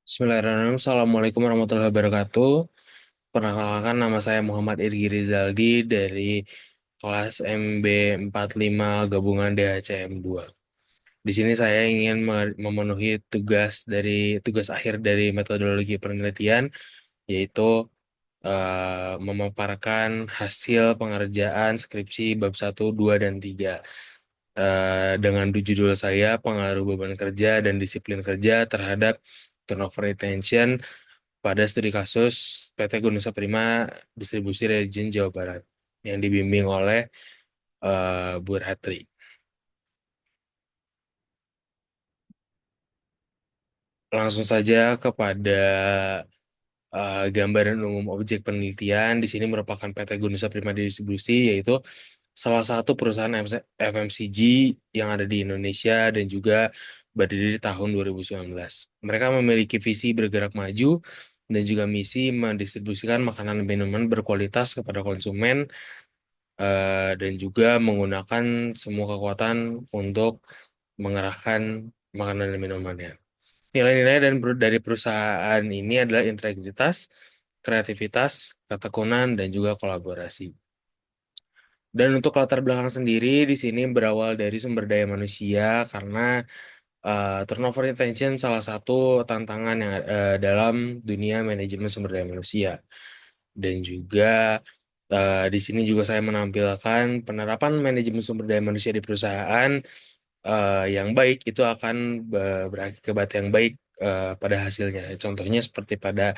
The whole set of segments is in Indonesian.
Bismillahirrahmanirrahim. Assalamualaikum warahmatullahi wabarakatuh. Perkenalkan, nama saya Muhammad Irgi Rizaldi dari kelas MB 45 gabungan DHCM 2. Di sini saya ingin memenuhi tugas akhir dari metodologi penelitian, yaitu memaparkan hasil pengerjaan skripsi bab 1, 2, dan 3. Dengan judul saya pengaruh beban kerja dan disiplin kerja terhadap turnover retention pada studi kasus PT Gunusa Prima Distribusi Region Jawa Barat yang dibimbing oleh Bu Ratri. Langsung saja kepada gambaran umum objek penelitian. Di sini merupakan PT Gunusa Prima Distribusi, yaitu salah satu perusahaan FMCG yang ada di Indonesia dan juga berdiri di tahun 2019. Mereka memiliki visi bergerak maju dan juga misi mendistribusikan makanan dan minuman berkualitas kepada konsumen, dan juga menggunakan semua kekuatan untuk mengerahkan makanan dan minumannya. Nilai-nilai dari perusahaan ini adalah integritas, kreativitas, ketekunan, dan juga kolaborasi. Dan untuk latar belakang sendiri di sini berawal dari sumber daya manusia karena turnover retention salah satu tantangan yang dalam dunia manajemen sumber daya manusia. Dan juga di sini juga saya menampilkan penerapan manajemen sumber daya manusia di perusahaan yang baik itu akan berakibat yang baik pada hasilnya. Contohnya seperti pada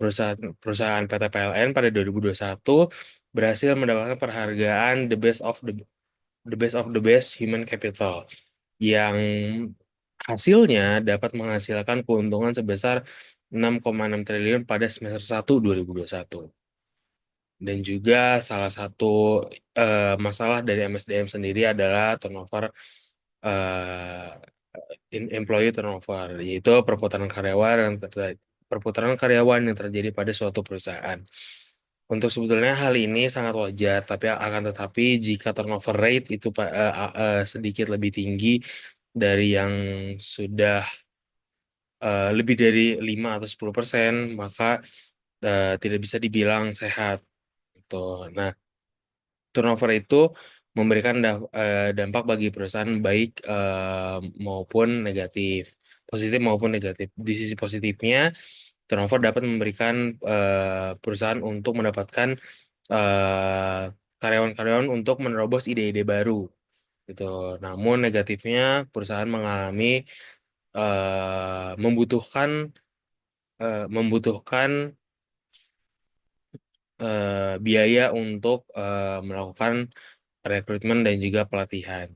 perusahaan PT PLN pada 2021 berhasil mendapatkan penghargaan the best of the best human capital yang hasilnya dapat menghasilkan keuntungan sebesar 6,6 triliun pada semester 1 2021. Dan juga salah satu masalah dari MSDM sendiri adalah turnover, eh, employee turnover, yaitu perputaran karyawan yang terjadi pada suatu perusahaan. Untuk sebetulnya hal ini sangat wajar, tapi akan tetapi jika turnover rate itu sedikit lebih tinggi dari yang sudah lebih dari 5 atau 10%, maka tidak bisa dibilang sehat. Gitu. Nah, turnover itu memberikan dampak bagi perusahaan baik maupun negatif, positif maupun negatif. Di sisi positifnya, turnover dapat memberikan perusahaan untuk mendapatkan eh, karyawan-karyawan untuk menerobos ide-ide baru, gitu. Namun negatifnya, perusahaan mengalami membutuhkan membutuhkan biaya untuk melakukan rekrutmen dan juga pelatihan.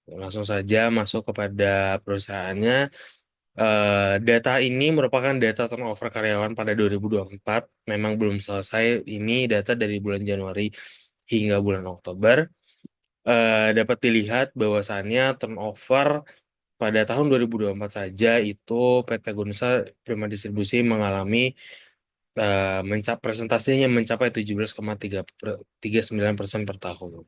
Langsung saja masuk kepada perusahaannya. Data ini merupakan data turnover karyawan pada 2024. Memang belum selesai. Ini data dari bulan Januari hingga bulan Oktober. Dapat dilihat bahwasannya turnover pada tahun 2024 saja itu PT Gunsa Prima Distribusi mengalami presentasinya mencapai 17,39% per tahun.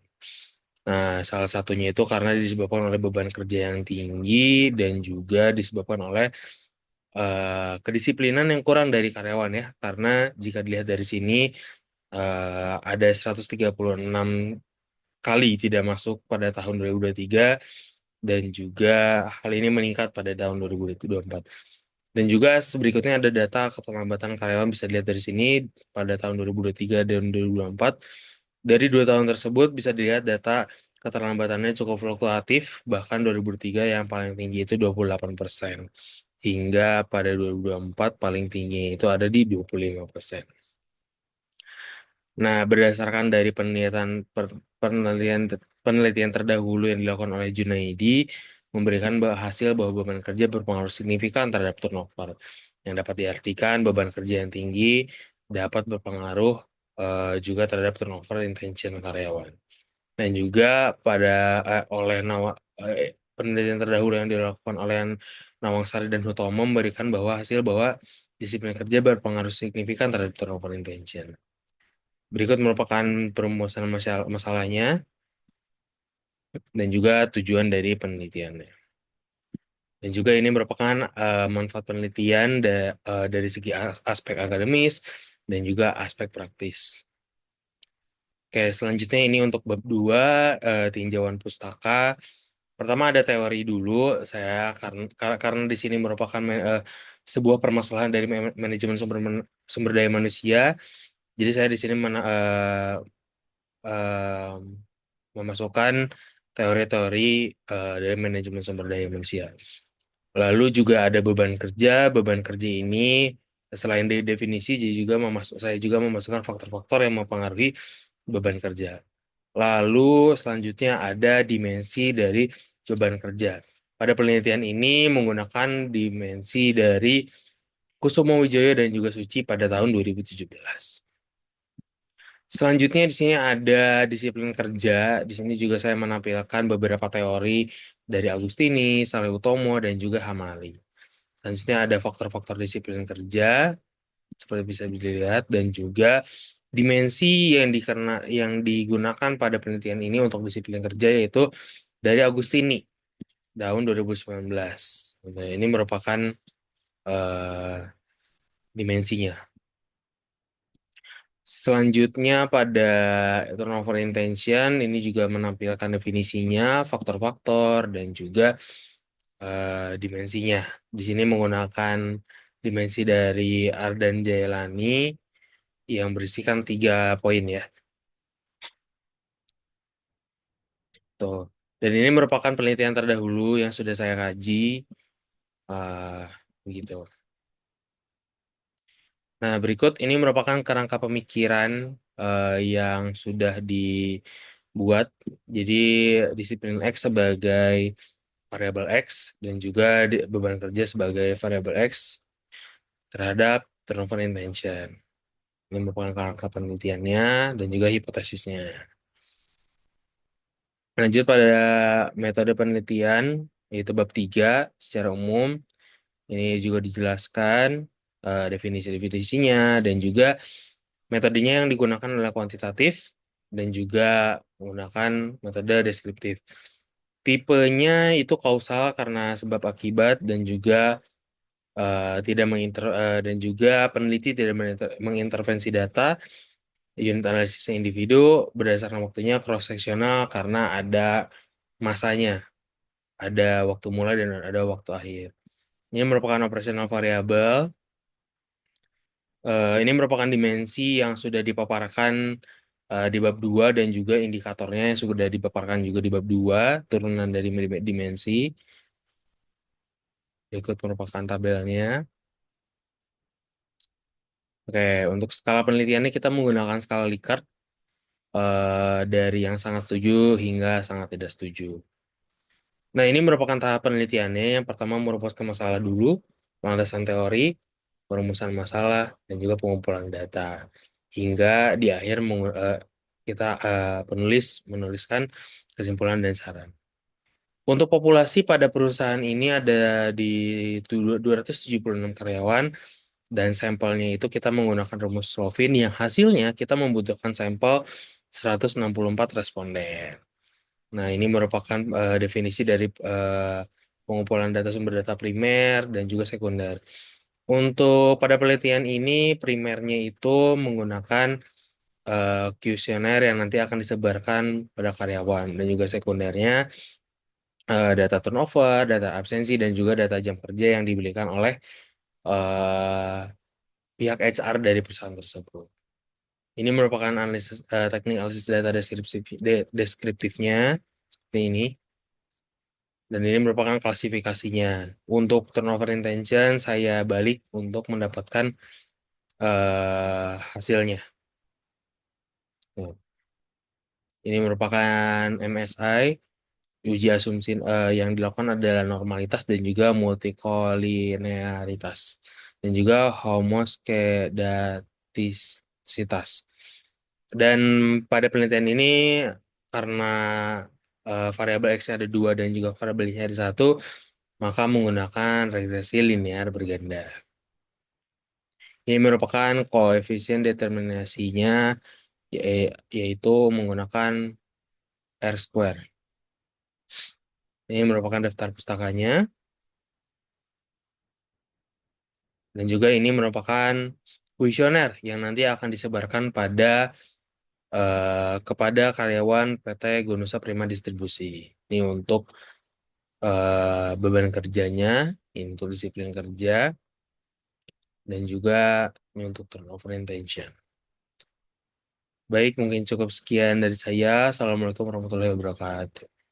Nah, salah satunya itu karena disebabkan oleh beban kerja yang tinggi dan juga disebabkan oleh kedisiplinan yang kurang dari karyawan ya. Karena jika dilihat dari sini ada 136 kali tidak masuk pada tahun 2023 dan juga hal ini meningkat pada tahun 2024. Dan juga berikutnya ada data keterlambatan karyawan bisa dilihat dari sini pada tahun 2023 dan 2024. Dari 2 tahun tersebut bisa dilihat data keterlambatannya cukup fluktuatif, bahkan 2003 yang paling tinggi itu 28%. Hingga pada 2024 paling tinggi itu ada di 25%. Nah, berdasarkan dari penelitian penelitian terdahulu yang dilakukan oleh Junaidi memberikan hasil bahwa beban kerja berpengaruh signifikan terhadap turnover. Yang dapat diartikan beban kerja yang tinggi dapat berpengaruh juga terhadap turnover intention karyawan. Dan juga pada penelitian terdahulu yang dilakukan oleh Nawang Sari dan Hutomo memberikan bahwa hasil bahwa disiplin kerja berpengaruh signifikan terhadap turnover intention. Berikut merupakan perumusan masalahnya dan juga tujuan dari penelitiannya. Dan juga ini merupakan manfaat penelitian dari segi aspek akademis dan juga aspek praktis. Oke, selanjutnya ini untuk bab 2 tinjauan pustaka. Pertama ada teori dulu, saya karena di sini merupakan sebuah permasalahan dari manajemen sumber daya manusia. Jadi saya di sini eh, memasukkan teori-teori dari manajemen sumber daya manusia. Lalu juga ada beban kerja. Beban kerja ini selain dari definisi, saya juga memasukkan faktor-faktor yang mempengaruhi beban kerja. Lalu selanjutnya ada dimensi dari beban kerja. Pada penelitian ini menggunakan dimensi dari Kusumo Wijaya dan juga Suci pada tahun 2017. Selanjutnya di sini ada disiplin kerja. Di sini juga saya menampilkan beberapa teori dari Agustini, Saleh Utomo, dan juga Hamali. Selanjutnya ada faktor-faktor disiplin kerja seperti bisa dilihat dan juga dimensi yang digunakan pada penelitian ini untuk disiplin kerja yaitu dari Agustini tahun 2019. Nah, ini merupakan eh, dimensinya. Selanjutnya pada turnover intention ini juga menampilkan definisinya, faktor-faktor dan juga dimensinya. Di sini menggunakan dimensi dari Ardan Jailani yang berisikan 3 poin ya. Tuh. Dan ini merupakan penelitian terdahulu yang sudah saya kaji. Begitu. Nah, berikut ini merupakan kerangka pemikiran yang sudah dibuat. Jadi disiplin X sebagai variabel X dan juga beban kerja sebagai variabel X terhadap turnover intention. Ini merupakan kerangka penelitiannya dan juga hipotesisnya. Lanjut pada metode penelitian, yaitu bab 3 secara umum. Ini juga dijelaskan definisi-definisinya dan juga metodenya yang digunakan adalah kuantitatif dan juga menggunakan metode deskriptif. Tipenya itu kausal karena sebab akibat dan juga tidak dan juga peneliti tidak mengintervensi data unit analisis individu berdasarkan waktunya cross seksional karena ada masanya, ada waktu mulai dan ada waktu akhir. Ini merupakan operasional variabel. Ini merupakan dimensi yang sudah dipaparkan di bab 2 dan juga indikatornya yang sudah dipaparkan juga di bab 2 turunan dari dimensi. Berikut merupakan tabelnya. Oke, untuk skala penelitiannya kita menggunakan skala Likert dari yang sangat setuju hingga sangat tidak setuju. Nah, ini merupakan tahap penelitiannya. Yang pertama merumuskan masalah dulu, landasan teori, perumusan masalah, dan juga pengumpulan data. Hingga di akhir kita penulis menuliskan kesimpulan dan saran. Untuk populasi pada perusahaan ini ada di 276 karyawan dan sampelnya itu kita menggunakan rumus Slovin yang hasilnya kita membutuhkan sampel 164 responden. Nah, ini merupakan definisi dari pengumpulan data sumber data primer dan juga sekunder. Untuk pada penelitian ini, primernya itu menggunakan kuesioner yang nanti akan disebarkan pada karyawan dan juga sekundernya data turnover, data absensi dan juga data jam kerja yang diberikan oleh eh, pihak HR dari perusahaan tersebut. Ini merupakan teknik analisis data deskriptifnya seperti ini. Dan ini merupakan klasifikasinya. Untuk turnover intention, saya balik untuk mendapatkan hasilnya. Tuh. Ini merupakan MSI, uji asumsi yang dilakukan adalah normalitas dan juga multikolinearitas. Dan juga homoskedastisitas. Dan pada penelitian ini, karena variabel X-nya ada 2 dan juga variabel Y-nya ada 1, maka menggunakan regresi linear berganda. Ini merupakan koefisien determinasinya yaitu menggunakan R square. Ini merupakan daftar pustakanya. Dan juga ini merupakan kuesioner yang nanti akan disebarkan kepada karyawan PT Gonusa Prima Distribusi. Ini untuk beban kerjanya, ini untuk disiplin kerja, dan juga ini untuk turnover intention. Baik, mungkin cukup sekian dari saya. Assalamualaikum warahmatullahi wabarakatuh.